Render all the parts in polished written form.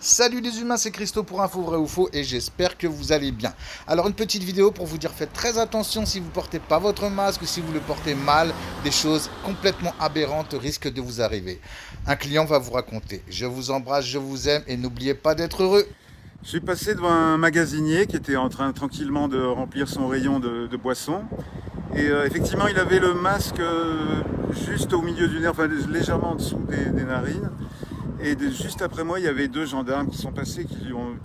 Salut les humains, c'est Christo pour Info Vrai ou Faux et j'espère que vous allez bien. Alors une petite vidéo pour vous dire faites très attention si vous portez pas votre masque, si vous le portez mal, des choses complètement aberrantes risquent de vous arriver. Un client va vous raconter: je vous embrasse, je vous aime et n'oubliez pas d'être heureux. Je suis passé devant un magasinier qui était en train tranquillement de remplir son rayon de boissons. Et effectivement, il avait le masque juste au milieu du nez, enfin légèrement en dessous des narines. Et juste après moi, il y avait deux gendarmes qui sont passés, qui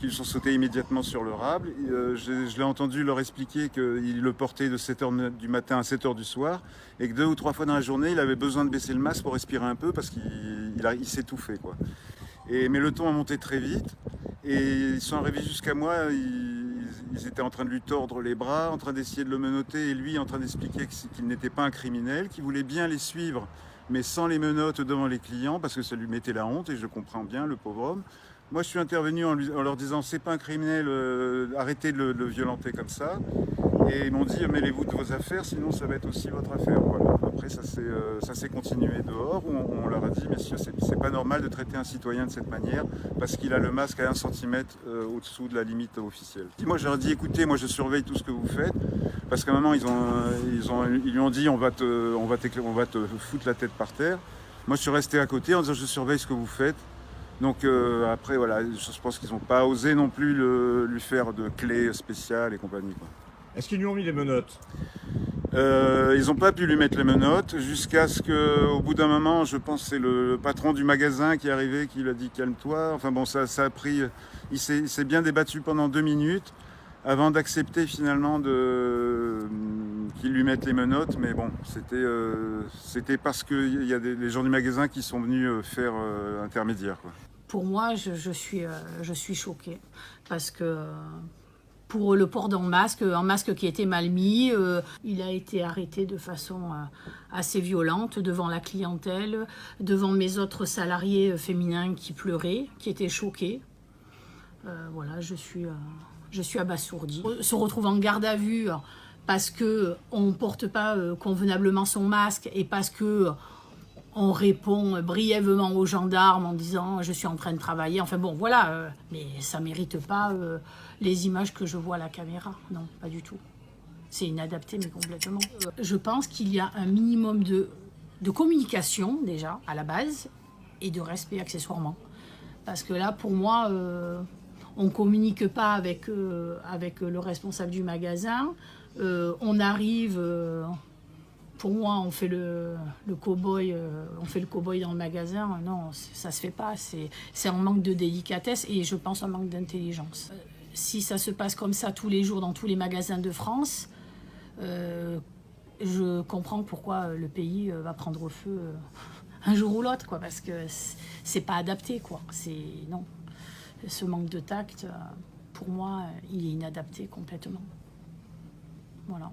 lui sont sautés immédiatement sur le rable. Et, je l'ai entendu leur expliquer qu'il le portait de 7h du matin à 7h du soir et que 2 ou 3 fois dans la journée, il avait besoin de baisser le masque pour respirer un peu parce qu'il s'étouffait, quoi. Mais le ton a monté très vite et ils sont arrivés jusqu'à moi. Ils étaient en train de lui tordre les bras, en train d'essayer de le menotter et lui en train d'expliquer qu'il n'était pas un criminel, qu'il voulait bien les suivre mais sans les menottes devant les clients parce que ça lui mettait la honte et je comprends bien le pauvre homme. Moi je suis intervenu en leur disant c'est pas un criminel, arrêtez de le violenter comme ça. Et ils m'ont dit mêlez-vous de vos affaires, sinon ça va être aussi votre affaire. Voilà. Après ça s'est continué dehors où on leur a dit messieurs c'est pas normal de traiter un citoyen de cette manière parce qu'il a le masque à 1 centimètre au-dessous de la limite officielle. Moi je leur ai dit écoutez, moi je surveille tout ce que vous faites parce qu'à un moment ils lui ont dit on va te foutre la tête par terre. Moi je suis resté à côté en disant je surveille ce que vous faites. Donc après voilà, je pense qu'ils n'ont pas osé non plus lui faire de clés spéciales et compagnie, quoi. Est-ce qu'ils lui ont mis les menottes? Ils n'ont pas pu lui mettre les menottes jusqu'à ce qu'au bout d'un moment, je pense que c'est le patron du magasin qui est arrivé, qui lui a dit calme-toi. Enfin bon, ça a pris. Il s'est bien débattu pendant 2 minutes avant d'accepter finalement qu'ils lui mettent les menottes. Mais bon, c'était parce qu'il y a les gens du magasin qui sont venus faire intermédiaire, quoi. Pour moi, je suis choquée parce que pour le port d'un masque, un masque qui était mal mis, il a été arrêté de façon assez violente devant la clientèle, devant mes autres salariés féminins qui pleuraient, qui étaient choqués. Voilà, je suis abasourdie. On se retrouve en garde à vue parce qu'on ne porte pas convenablement son masque et parce que on répond brièvement aux gendarmes en disant « je suis en train de travailler ». Enfin bon, voilà, mais ça ne mérite pas les images que je vois à la caméra. Non, pas du tout. C'est inadapté, mais complètement. Je pense qu'il y a un minimum de communication, déjà, à la base, et de respect accessoirement. Parce que là, pour moi, on ne communique pas avec le responsable du magasin. On arrive... Pour moi, on fait le cow-boy, dans le magasin. Non, ça se fait pas. C'est un manque de délicatesse et je pense un manque d'intelligence. Si ça se passe comme ça tous les jours dans tous les magasins de France, je comprends pourquoi le pays va prendre feu un jour ou l'autre, quoi, parce que c'est pas adapté, quoi. Non, ce manque de tact, pour moi, il est inadapté complètement. Voilà.